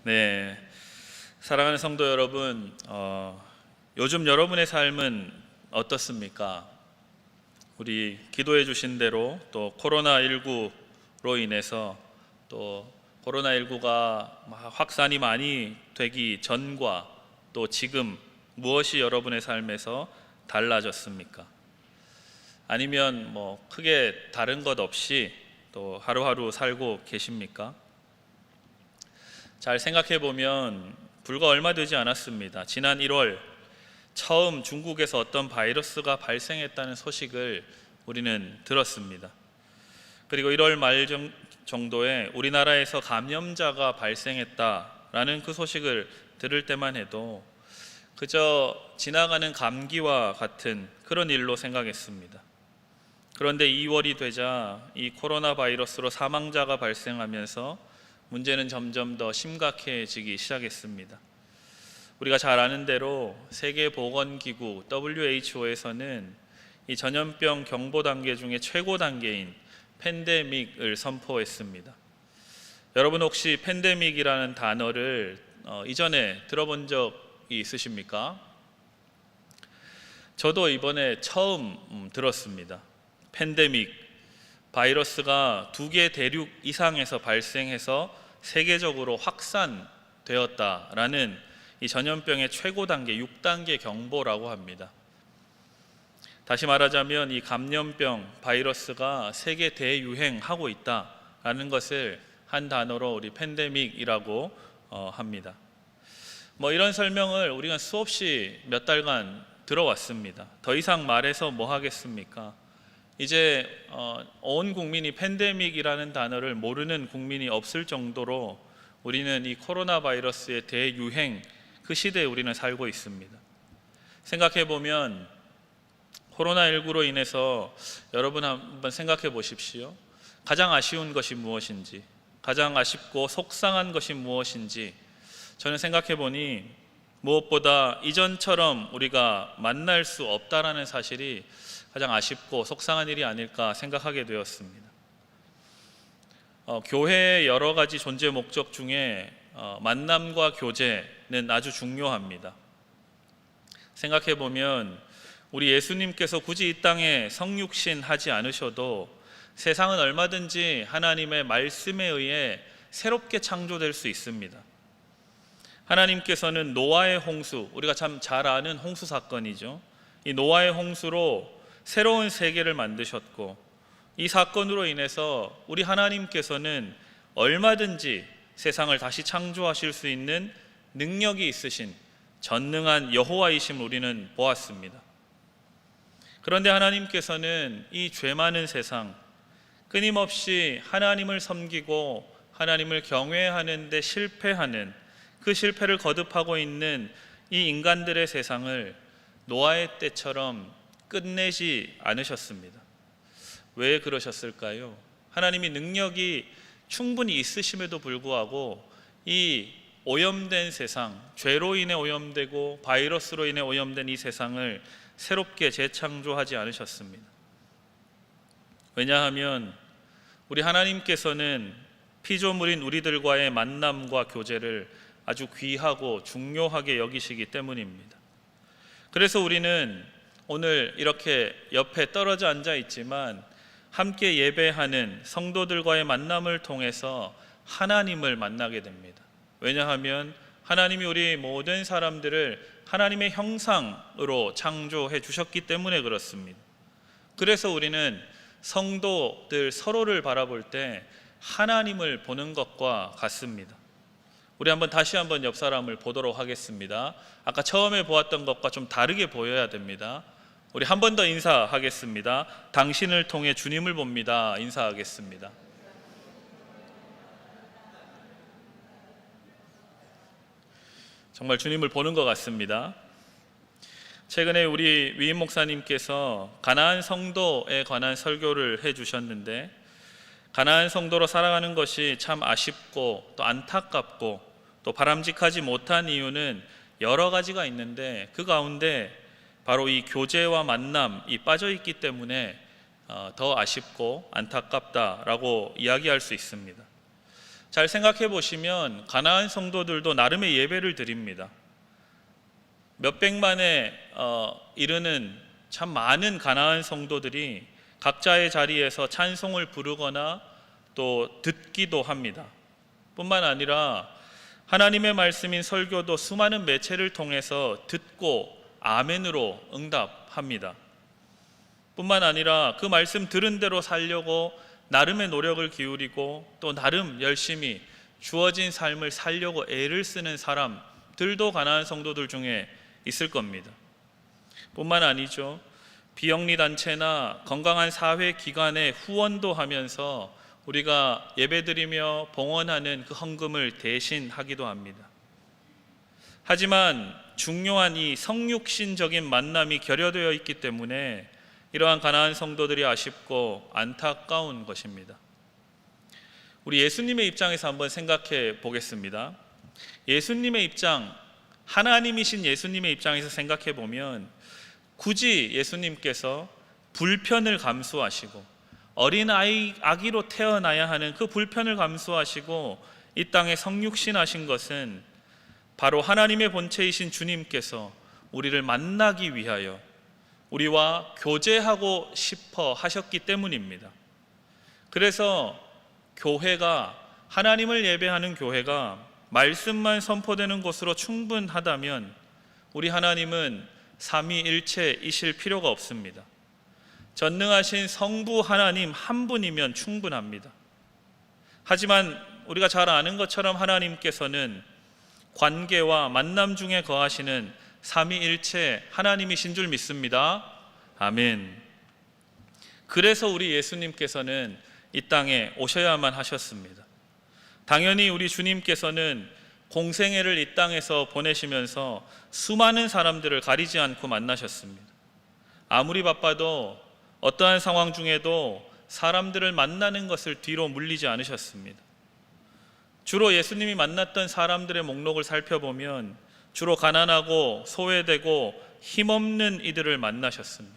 네, 사랑하는 성도 여러분, 요즘 여러분의 삶은 어떻습니까? 우리 기도해 주신 대로 또 코로나19로 인해서 또 코로나19가 확산이 많이 되기 전과 또 지금 무엇이 여러분의 삶에서 달라졌습니까? 아니면 크게 다른 것 없이 또 하루하루 살고 계십니까? 잘 생각해 보면 불과 얼마 되지 않았습니다. 지난 1월 처음 중국에서 어떤 바이러스가 발생했다는 소식을 우리는 들었습니다. 그리고 1월 말 정도에 우리나라에서 감염자가 발생했다라는 그 소식을 들을 때만 해도 그저 지나가는 감기와 같은 그런 일로 생각했습니다. 그런데 2월이 되자 이 코로나 바이러스로 사망자가 발생하면서 문제는 점점 더 심각해지기 시작했습니다. 우리가 잘 아는 대로 세계보건기구 WHO에서는 이 전염병 경보 단계 중에 최고 단계인 팬데믹을 선포했습니다. 여러분 혹시 팬데믹이라는 단어를 이전에 들어본 적이 있으십니까? 저도 이번에 처음 들었습니다. 팬데믹, 바이러스가 2개 대륙 이상에서 발생해서 세계적으로 확산되었다라는 이 전염병의 최고 단계 6단계 경보라고 합니다. 다시 말하자면 이 감염병 바이러스가 세계 대유행하고 있다라는 것을 한 단어로 우리 팬데믹이라고 합니다. 이런 설명을 우리가 수없이 몇 달간 들어왔습니다. 더 이상 말해서 뭐 하겠습니까? 이제 온 국민이 팬데믹이라는 단어를 모르는 국민이 없을 정도로 우리는 이 코로나 바이러스의 대유행 그 시대에 우리는 살고 있습니다. 생각해 보면 코로나19로 인해서 여러분 한번 생각해 보십시오. 가장 아쉬운 것이 무엇인지, 가장 아쉽고 속상한 것이 무엇인지 저는 생각해 보니 무엇보다 이전처럼 우리가 만날 수 없다라는 사실이 가장 아쉽고 속상한 일이 아닐까 생각하게 되었습니다. 교회의 여러 가지 존재 목적 중에 만남과 교제는 아주 중요합니다. 생각해 보면 우리 예수님께서 굳이 이 땅에 성육신 하지 않으셔도 세상은 얼마든지 하나님의 말씀에 의해 새롭게 창조될 수 있습니다. 하나님께서는 노아의 홍수, 우리가 참 잘 아는 홍수 사건이죠. 이 노아의 홍수로 새로운 세계를 만드셨고 이 사건으로 인해서 우리 하나님께서는 얼마든지 세상을 다시 창조하실 수 있는 능력이 있으신 전능한 여호와이심을 우리는 보았습니다. 그런데 하나님께서는 이 죄 많은 세상, 끊임없이 하나님을 섬기고 하나님을 경외하는 데 실패하는 그 실패를 거듭하고 있는 이 인간들의 세상을 노아의 때처럼 끝내지 않으셨습니다. 왜 그러셨을까요? 하나님이 능력이 충분히 있으심에도 불구하고 이 오염된 세상, 죄로 인해 오염되고 바이러스로 인해 오염된 이 세상을 새롭게 재창조하지 않으셨습니다. 왜냐하면 우리 하나님께서는 피조물인 우리들과의 만남과 교제를 아주 귀하고 중요하게 여기시기 때문입니다. 그래서 우리는 오늘 이렇게 옆에 떨어져 앉아 있지만 함께 예배하는 성도들과의 만남을 통해서 하나님을 만나게 됩니다. 왜냐하면 하나님이 우리 모든 사람들을 하나님의 형상으로 창조해 주셨기 때문에 그렇습니다. 그래서 우리는 성도들 서로를 바라볼 때 하나님을 보는 것과 같습니다. 우리 다시 한번 옆 사람을 보도록 하겠습니다. 아까 처음에 보았던 것과 좀 다르게 보여야 됩니다. 우리 한 번 더 인사하겠습니다. 당신을 통해 주님을 봅니다. 인사하겠습니다. 정말 주님을 보는 것 같습니다. 최근에 우리 위임 목사님께서 가나안 성도에 관한 설교를 해주셨는데 가나안 성도로 살아가는 것이 참 아쉽고 또 안타깝고 또 바람직하지 못한 이유는 여러 가지가 있는데 그 가운데 바로 이 교제와 만남이 빠져 있기 때문에 더 아쉽고 안타깝다라고 이야기할 수 있습니다. 잘 생각해 보시면 가나안 성도들도 나름의 예배를 드립니다. 몇백만에 이르는 참 많은 가나안 성도들이 각자의 자리에서 찬송을 부르거나 또 듣기도 합니다. 뿐만 아니라 하나님의 말씀인 설교도 수많은 매체를 통해서 듣고 아멘으로 응답합니다. 뿐만 아니라 그 말씀 들은 대로 살려고 나름의 노력을 기울이고 또 나름 열심히 주어진 삶을 살려고 애를 쓰는 사람들도 가나안 성도들 중에 있을 겁니다. 뿐만 아니죠. 비영리 단체나 건강한 사회 기관에 후원도 하면서 우리가 예배드리며 봉헌하는 그 헌금을 대신하기도 합니다. 하지만 중요한 이 성육신적인 만남이 결여되어 있기 때문에 이러한 가나안 성도들이 아쉽고 안타까운 것입니다. 우리 예수님의 입장에서 한번 생각해 보겠습니다. 예수님의 입장, 하나님이신 예수님의 입장에서 생각해 보면 굳이 예수님께서 불편을 감수하시고 어린 아기로 태어나야 하는 그 불편을 감수하시고 이 땅에 성육신하신 것은 바로 하나님의 본체이신 주님께서 우리를 만나기 위하여 우리와 교제하고 싶어 하셨기 때문입니다. 그래서 교회가, 하나님을 예배하는 교회가 말씀만 선포되는 곳으로 충분하다면 우리 하나님은 삼위일체이실 필요가 없습니다. 전능하신 성부 하나님 한 분이면 충분합니다. 하지만 우리가 잘 아는 것처럼 하나님께서는 관계와 만남 중에 거하시는 삼위일체 하나님이신 줄 믿습니다. 아멘. 그래서 우리 예수님께서는 이 땅에 오셔야만 하셨습니다. 당연히 우리 주님께서는 공생애를 이 땅에서 보내시면서 수많은 사람들을 가리지 않고 만나셨습니다. 아무리 바빠도 어떠한 상황 중에도 사람들을 만나는 것을 뒤로 물리지 않으셨습니다. 주로 예수님이 만났던 사람들의 목록을 살펴보면 주로 가난하고 소외되고 힘없는 이들을 만나셨습니다.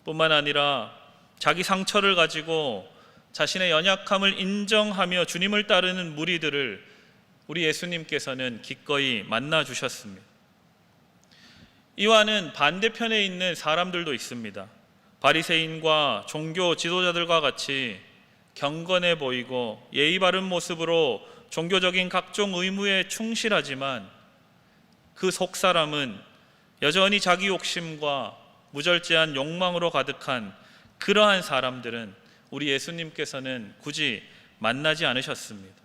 뿐만 아니라 자기 상처를 가지고 자신의 연약함을 인정하며 주님을 따르는 무리들을 우리 예수님께서는 기꺼이 만나 주셨습니다. 이와는 반대편에 있는 사람들도 있습니다. 바리새인과 종교 지도자들과 같이 경건해 보이고 예의 바른 모습으로 종교적인 각종 의무에 충실하지만 그 속사람은 여전히 자기 욕심과 무절제한 욕망으로 가득한 그러한 사람들은 우리 예수님께서는 굳이 만나지 않으셨습니다.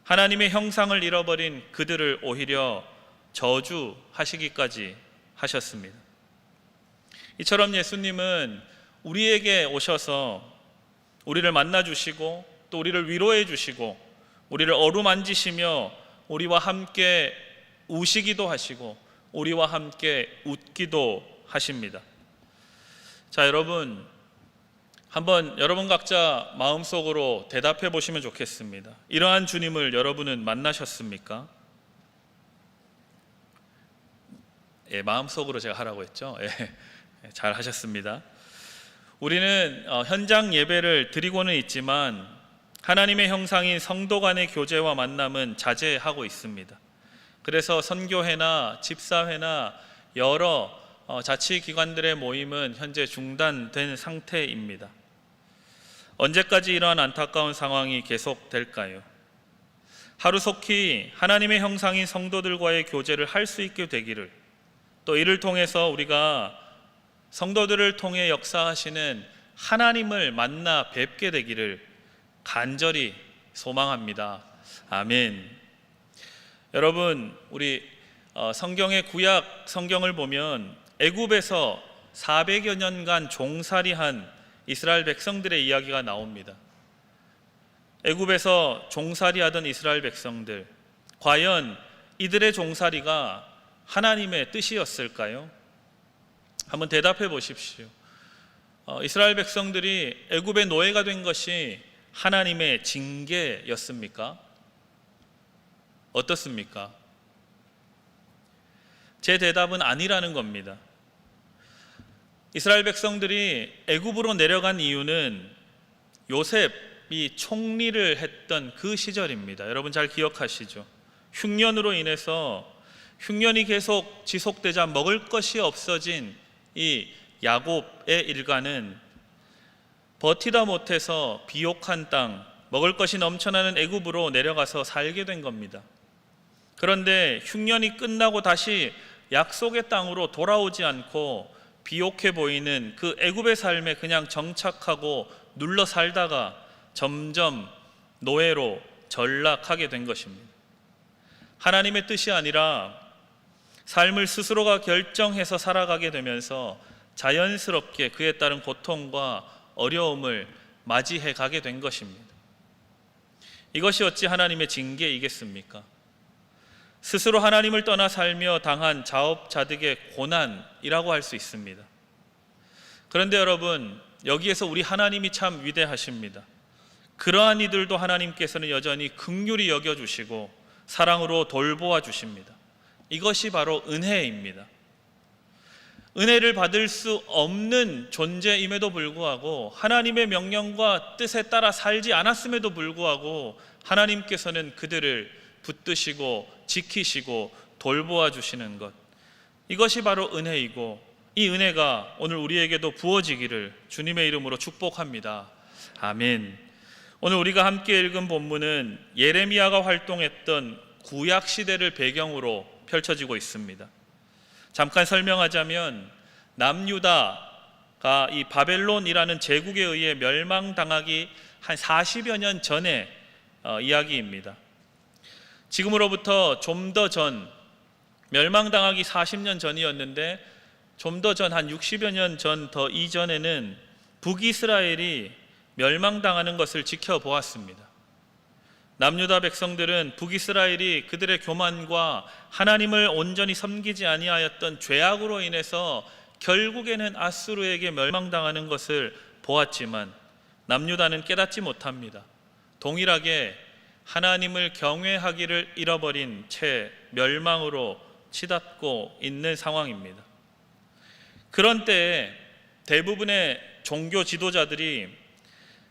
하나님의 형상을 잃어버린 그들을 오히려 저주하시기까지 하셨습니다. 이처럼 예수님은 우리에게 오셔서 우리를 만나주시고 또 우리를 위로해 주시고 우리를 어루만지시며 우리와 함께 우시기도 하시고 우리와 함께 웃기도 하십니다. 자, 여러분, 한번 여러분 각자 마음속으로 대답해 보시면 좋겠습니다. 이러한 주님을 여러분은 만나셨습니까? 예, 마음속으로 제가 하라고 했죠. 예, 잘 하셨습니다. 우리는 현장 예배를 드리고는 있지만 하나님의 형상인 성도 간의 교제와 만남은 자제하고 있습니다. 그래서 선교회나 집사회나 여러 자치기관들의 모임은 현재 중단된 상태입니다. 언제까지 이러한 안타까운 상황이 계속될까요? 하루속히 하나님의 형상인 성도들과의 교제를 할 수 있게 되기를, 또 이를 통해서 우리가 성도들을 통해 역사하시는 하나님을 만나 뵙게 되기를 간절히 소망합니다. 아멘. 여러분, 우리 성경의 구약 성경을 보면 애굽에서 400여 년간 종살이한 이스라엘 백성들의 이야기가 나옵니다. 애굽에서 종살이하던 이스라엘 백성들, 과연 이들의 종살이가 하나님의 뜻이었을까요? 한번 대답해 보십시오. 이스라엘 백성들이 애굽의 노예가 된 것이 하나님의 징계였습니까? 어떻습니까? 제 대답은 아니라는 겁니다. 이스라엘 백성들이 애굽으로 내려간 이유는 요셉, 이 총리를 했던 그 시절입니다. 여러분 잘 기억하시죠? 흉년으로 인해서 흉년이 계속 지속되자 먹을 것이 없어진 이 야곱의 일가는 버티다 못해서 비옥한 땅, 먹을 것이 넘쳐나는 애굽으로 내려가서 살게 된 겁니다. 그런데 흉년이 끝나고 다시 약속의 땅으로 돌아오지 않고 비옥해 보이는 그 애굽의 삶에 그냥 정착하고 눌러 살다가 점점 노예로 전락하게 된 것입니다. 하나님의 뜻이 아니라 삶을 스스로가 결정해서 살아가게 되면서 자연스럽게 그에 따른 고통과 어려움을 맞이해 가게 된 것입니다. 이것이 어찌 하나님의 징계이겠습니까? 스스로 하나님을 떠나 살며 당한 자업자득의 고난이라고 할 수 있습니다. 그런데 여러분, 여기에서 우리 하나님이 참 위대하십니다. 그러한 이들도 하나님께서는 여전히 긍휼히 여겨주시고 사랑으로 돌보아 주십니다. 이것이 바로 은혜입니다. 은혜를 받을 수 없는 존재임에도 불구하고 하나님의 명령과 뜻에 따라 살지 않았음에도 불구하고 하나님께서는 그들을 붙드시고 지키시고 돌보아 주시는 것, 이것이 바로 은혜이고 이 은혜가 오늘 우리에게도 부어지기를 주님의 이름으로 축복합니다. 아멘. 오늘 우리가 함께 읽은 본문은 예레미야가 활동했던 구약 시대를 배경으로 펼쳐지고 있습니다. 잠깐 설명하자면 남유다가 이 바벨론이라는 제국에 의해 멸망당하기 한 40여 년 전의 이야기입니다. 지금으로부터 좀 더 전, 멸망당하기 40년 전이었는데 좀 더 전 한 60여 년 전 더 이전에는 북이스라엘이 멸망당하는 것을 지켜보았습니다. 남유다 백성들은 북이스라엘이 그들의 교만과 하나님을 온전히 섬기지 아니하였던 죄악으로 인해서 결국에는 아수르에게 멸망당하는 것을 보았지만 남유다는 깨닫지 못합니다. 동일하게 하나님을 경외하기를 잃어버린 채 멸망으로 치닫고 있는 상황입니다. 그런 때에 대부분의 종교 지도자들이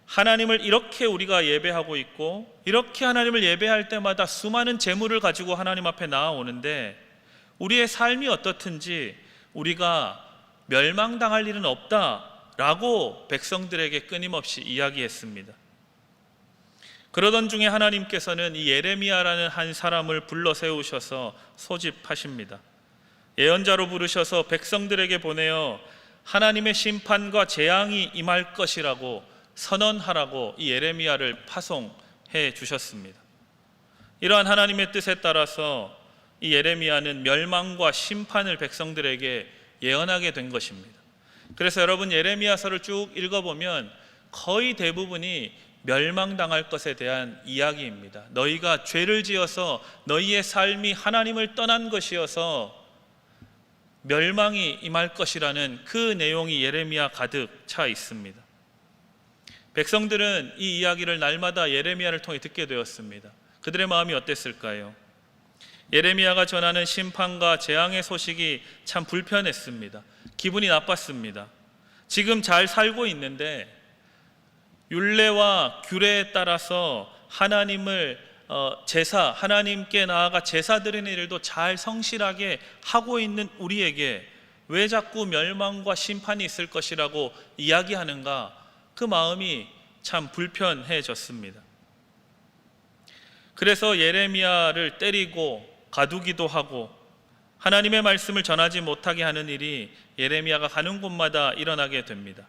하나님을 이렇게 우리가 예배하고 있고 이렇게 하나님을 예배할 때마다 수많은 재물을 가지고 하나님 앞에 나아오는데 우리의 삶이 어떻든지 우리가 멸망당할 일은 없다라고 백성들에게 끊임없이 이야기했습니다. 그러던 중에 하나님께서는 이 예레미야라는 한 사람을 불러 세우셔서 소집하십니다. 예언자로 부르셔서 백성들에게 보내어 하나님의 심판과 재앙이 임할 것이라고 선언하라고 이 예레미야를 파송해 주셨습니다. 이러한 하나님의 뜻에 따라서 이 예레미야는 멸망과 심판을 백성들에게 예언하게 된 것입니다. 그래서 여러분 예레미야서를 쭉 읽어보면 거의 대부분이 멸망당할 것에 대한 이야기입니다. 너희가 죄를 지어서 너희의 삶이 하나님을 떠난 것이어서 멸망이 임할 것이라는 그 내용이 예레미야 가득 차 있습니다. 백성들은 이 이야기를 날마다 예레미야를 통해 듣게 되었습니다. 그들의 마음이 어땠을까요? 예레미야가 전하는 심판과 재앙의 소식이 참 불편했습니다. 기분이 나빴습니다. 지금 잘 살고 있는데 율례와 규례에 따라서 하나님을 하나님께 나아가 제사 드리는 일도 잘 성실하게 하고 있는 우리에게 왜 자꾸 멸망과 심판이 있을 것이라고 이야기하는가? 그 마음이 참 불편해졌습니다. 그래서 예레미야를 때리고 가두기도 하고 하나님의 말씀을 전하지 못하게 하는 일이 예레미야가 가는 곳마다 일어나게 됩니다.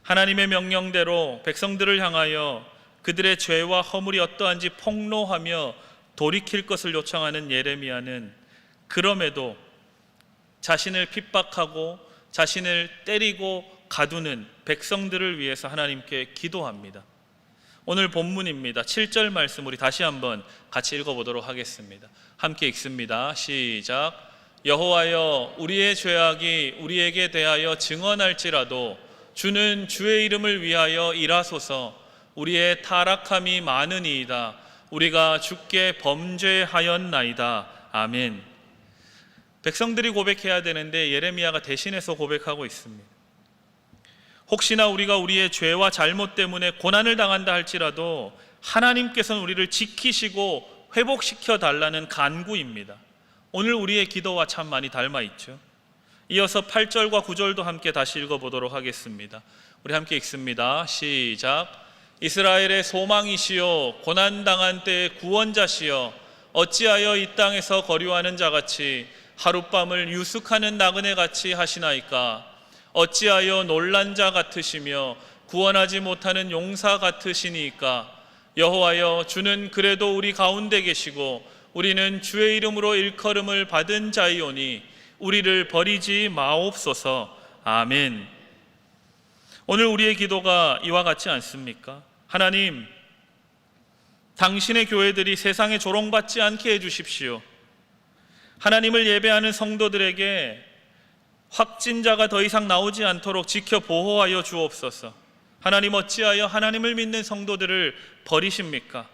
하나님의 명령대로 백성들을 향하여 그들의 죄와 허물이 어떠한지 폭로하며 돌이킬 것을 요청하는 예레미야는 그럼에도 자신을 핍박하고 자신을 때리고 가두는 백성들을 위해서 하나님께 기도합니다. 오늘 본문입니다. 7절 말씀 우리 다시 한번 같이 읽어보도록 하겠습니다. 함께 읽습니다. 시작. 여호와여, 우리의 죄악이 우리에게 대하여 증언할지라도 주는 주의 이름을 위하여 일하소서. 우리의 타락함이 많으니이다. 우리가 주께 범죄하였나이다. 아멘. 백성들이 고백해야 되는데 예레미야가 대신해서 고백하고 있습니다. 혹시나 우리가 우리의 죄와 잘못 때문에 고난을 당한다 할지라도 하나님께서는 우리를 지키시고 회복시켜 달라는 간구입니다. 오늘 우리의 기도와 참 많이 닮아 있죠. 이어서 8절과 9절도 함께 다시 읽어보도록 하겠습니다. 우리 함께 읽습니다. 시작. 이스라엘의 소망이시여 고난당한 때의 구원자시여 어찌하여 이 땅에서 거류하는 자같이 하룻밤을 유숙하는 나그네같이 하시나이까. 어찌하여 놀란 자 같으시며 구원하지 못하는 용사 같으시니까. 여호와여 주는 그래도 우리 가운데 계시고 우리는 주의 이름으로 일컬음을 받은 자이오니 우리를 버리지 마옵소서. 아멘. 오늘 우리의 기도가 이와 같지 않습니까? 하나님, 당신의 교회들이 세상에 조롱받지 않게 해주십시오. 하나님을 예배하는 성도들에게 확진자가 더 이상 나오지 않도록 지켜 보호하여 주옵소서. 하나님, 어찌하여 하나님을 믿는 성도들을 버리십니까?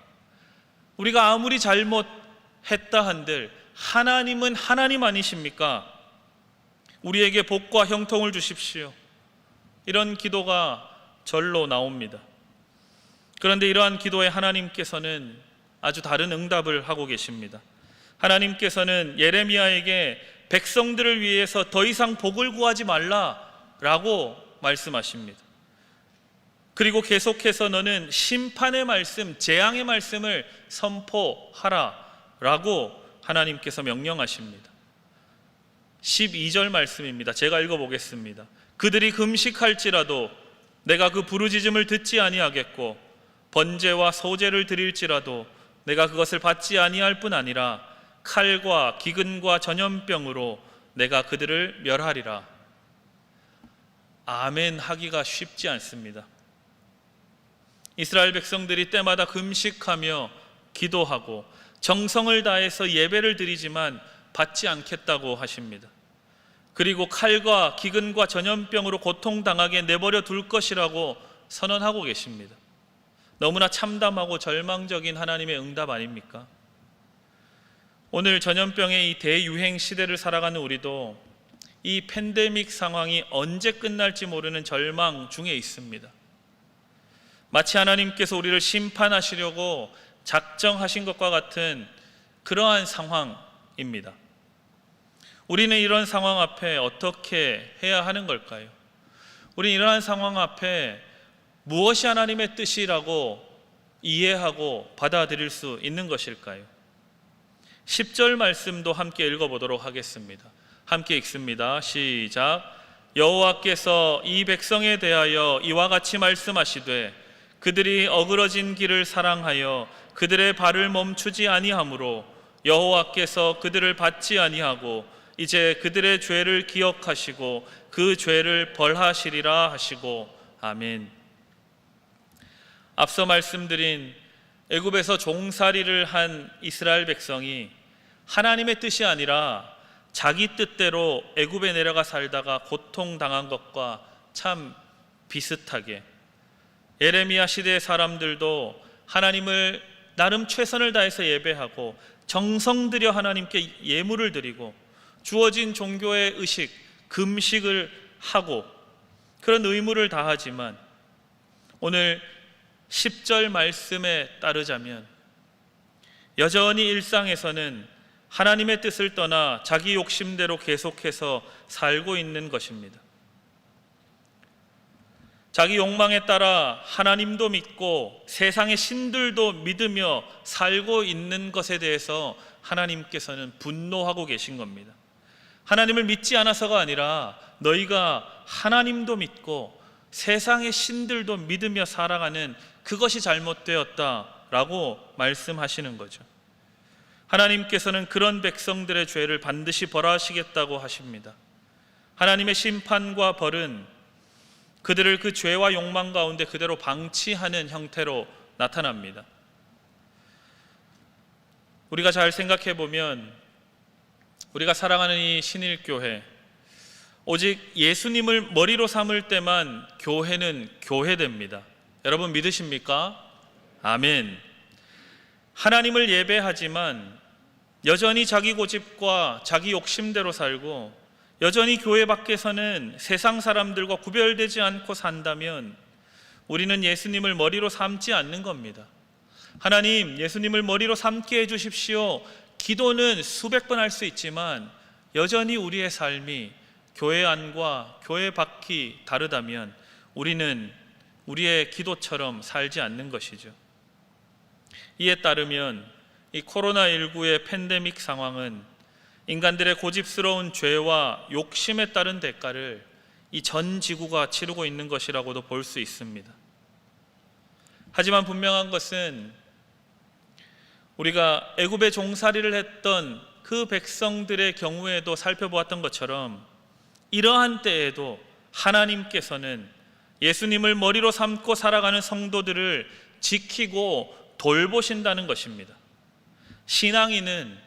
우리가 아무리 잘못했다 한들 하나님은 하나님 아니십니까? 우리에게 복과 형통을 주십시오. 이런 기도가 절로 나옵니다. 그런데 이러한 기도에 하나님께서는 아주 다른 응답을 하고 계십니다. 하나님께서는 예레미야에게 백성들을 위해서 더 이상 복을 구하지 말라라고 말씀하십니다. 그리고 계속해서 너는 심판의 말씀, 재앙의 말씀을 선포하라라고 하나님께서 명령하십니다. 12절 말씀입니다. 제가 읽어보겠습니다. 그들이 금식할지라도 내가 그 부르짖음을 듣지 아니하겠고 번제와 소제를 드릴지라도 내가 그것을 받지 아니할 뿐 아니라 칼과 기근과 전염병으로 내가 그들을 멸하리라. 아멘 하기가 쉽지 않습니다. 이스라엘 백성들이 때마다 금식하며 기도하고 정성을 다해서 예배를 드리지만 받지 않겠다고 하십니다. 그리고 칼과 기근과 전염병으로 고통당하게 내버려 둘 것이라고 선언하고 계십니다. 너무나 참담하고 절망적인 하나님의 응답 아닙니까? 오늘 전염병의 이 대유행 시대를 살아가는 우리도 이 팬데믹 상황이 언제 끝날지 모르는 절망 중에 있습니다. 마치 하나님께서 우리를 심판하시려고 작정하신 것과 같은 그러한 상황입니다. 우리는 이런 상황 앞에 어떻게 해야 하는 걸까요? 우리는 이러한 상황 앞에 무엇이 하나님의 뜻이라고 이해하고 받아들일 수 있는 것일까요? 10절 말씀도 함께 읽어보도록 하겠습니다. 함께 읽습니다. 시작. 여호와께서 이 백성에 대하여 이와 같이 말씀하시되 그들이 어그러진 길을 사랑하여 그들의 발을 멈추지 아니하므로 여호와께서 그들을 받지 아니하고 이제 그들의 죄를 기억하시고 그 죄를 벌하시리라 하시고 아멘. 앞서 말씀드린 애굽에서 종살이를 한 이스라엘 백성이 하나님의 뜻이 아니라 자기 뜻대로 애굽에 내려가 살다가 고통당한 것과 참 비슷하게 예레미야 시대의 사람들도 하나님을 나름 최선을 다해서 예배하고 정성 들여 하나님께 예물을 드리고 주어진 종교의 의식, 금식을 하고 그런 의무를 다하지만 오늘 10절 말씀에 따르자면 여전히 일상에서는 하나님의 뜻을 떠나 자기 욕심대로 계속해서 살고 있는 것입니다. 자기 욕망에 따라 하나님도 믿고 세상의 신들도 믿으며 살고 있는 것에 대해서 하나님께서는 분노하고 계신 겁니다. 하나님을 믿지 않아서가 아니라 너희가 하나님도 믿고 세상의 신들도 믿으며 살아가는 그것이 잘못되었다라고 말씀하시는 거죠. 하나님께서는 그런 백성들의 죄를 반드시 벌하시겠다고 하십니다. 하나님의 심판과 벌은 그들을 그 죄와 욕망 가운데 그대로 방치하는 형태로 나타납니다. 우리가 잘 생각해 보면 우리가 사랑하는 이 신일교회, 오직 예수님을 머리로 삼을 때만 교회는 교회됩니다. 여러분 믿으십니까? 아멘. 하나님을 예배하지만 여전히 자기 고집과 자기 욕심대로 살고 여전히 교회 밖에서는 세상 사람들과 구별되지 않고 산다면 우리는 예수님을 머리로 삼지 않는 겁니다. 하나님, 예수님을 머리로 삼게 해주십시오. 기도는 수백 번 할 수 있지만 여전히 우리의 삶이 교회 안과 교회 밖이 다르다면 우리는 우리의 기도처럼 살지 않는 것이죠. 이에 따르면 이 코로나19의 팬데믹 상황은 인간들의 고집스러운 죄와 욕심에 따른 대가를 이 전 지구가 치르고 있는 것이라고도 볼 수 있습니다. 하지만 분명한 것은 우리가 애굽에 종살이를 했던 그 백성들의 경우에도 살펴보았던 것처럼 이러한 때에도 하나님께서는 예수님을 머리로 삼고 살아가는 성도들을 지키고 돌보신다는 것입니다. 신앙인은,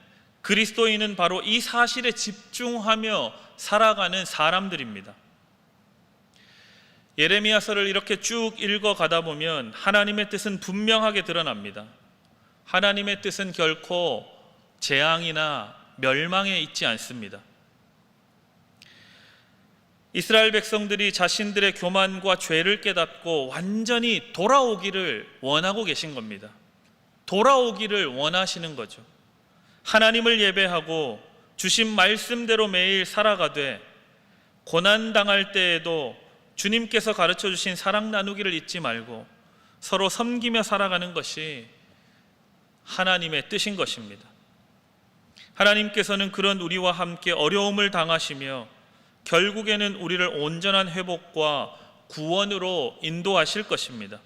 그리스도인은 바로 이 사실에 집중하며 살아가는 사람들입니다. 예레미야서를 이렇게 쭉 읽어가다 보면 하나님의 뜻은 분명하게 드러납니다. 하나님의 뜻은 결코 재앙이나 멸망에 있지 않습니다. 이스라엘 백성들이 자신들의 교만과 죄를 깨닫고 완전히 돌아오기를 원하고 계신 겁니다. 돌아오기를 원하시는 거죠. 하나님을 예배하고 주신 말씀대로 매일 살아가되 고난당할 때에도 주님께서 가르쳐 주신 사랑 나누기를 잊지 말고 서로 섬기며 살아가는 것이 하나님의 뜻인 것입니다. 하나님께서는 그런 우리와 함께 어려움을 당하시며 결국에는 우리를 온전한 회복과 구원으로 인도하실 것입니다.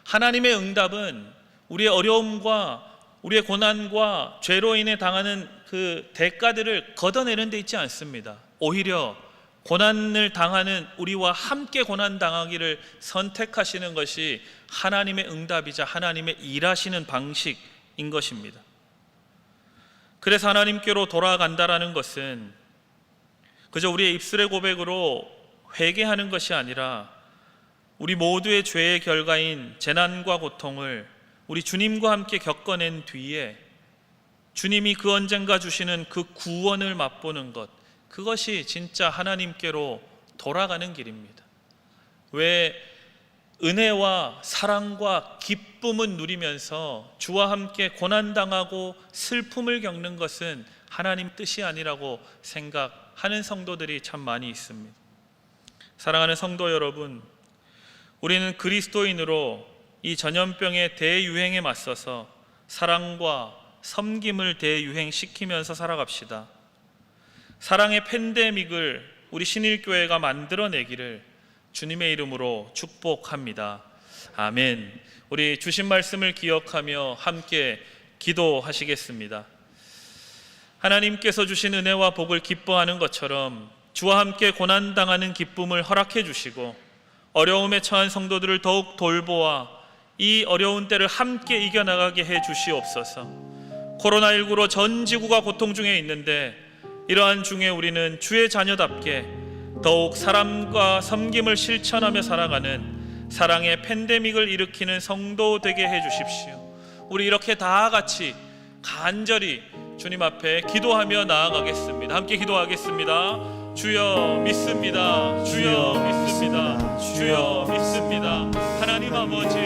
하나님의 응답은 우리의 어려움과 우리의 고난과 죄로 인해 당하는 그 대가들을 걷어내는 데 있지 않습니다. 오히려 고난을 당하는 우리와 함께 고난 당하기를 선택하시는 것이 하나님의 응답이자 하나님의 일하시는 방식인 것입니다. 그래서 하나님께로 돌아간다라는 것은 그저 우리의 입술의 고백으로 회개하는 것이 아니라 우리 모두의 죄의 결과인 재난과 고통을 우리 주님과 함께 겪어낸 뒤에 주님이 그 언젠가 주시는 그 구원을 맛보는 것, 그것이 진짜 하나님께로 돌아가는 길입니다. 왜 은혜와 사랑과 기쁨은 누리면서 주와 함께 고난당하고 슬픔을 겪는 것은 하나님 뜻이 아니라고 생각하는 성도들이 참 많이 있습니다. 사랑하는 성도 여러분, 우리는 그리스도인으로 이 전염병의 대유행에 맞서서 사랑과 섬김을 대유행시키면서 살아갑시다. 사랑의 팬데믹을 우리 신일교회가 만들어내기를 주님의 이름으로 축복합니다. 아멘. 우리 주신 말씀을 기억하며 함께 기도하시겠습니다. 하나님께서 주신 은혜와 복을 기뻐하는 것처럼 주와 함께 고난당하는 기쁨을 허락해 주시고 어려움에 처한 성도들을 더욱 돌보아 이 어려운 때를 함께 이겨나가게 해 주시옵소서. 코로나19로 전 지구가 고통 중에 있는데 이러한 중에 우리는 주의 자녀답게 더욱 사람과 섬김을 실천하며 살아가는 사랑의 팬데믹을 일으키는 성도 되게 해 주십시오. 우리 이렇게 다 같이 간절히 주님 앞에 기도하며 나아가겠습니다. 함께 기도하겠습니다. 주여 믿습니다. 주여 믿습니다. 주여 믿습니다. 하나님 아버지,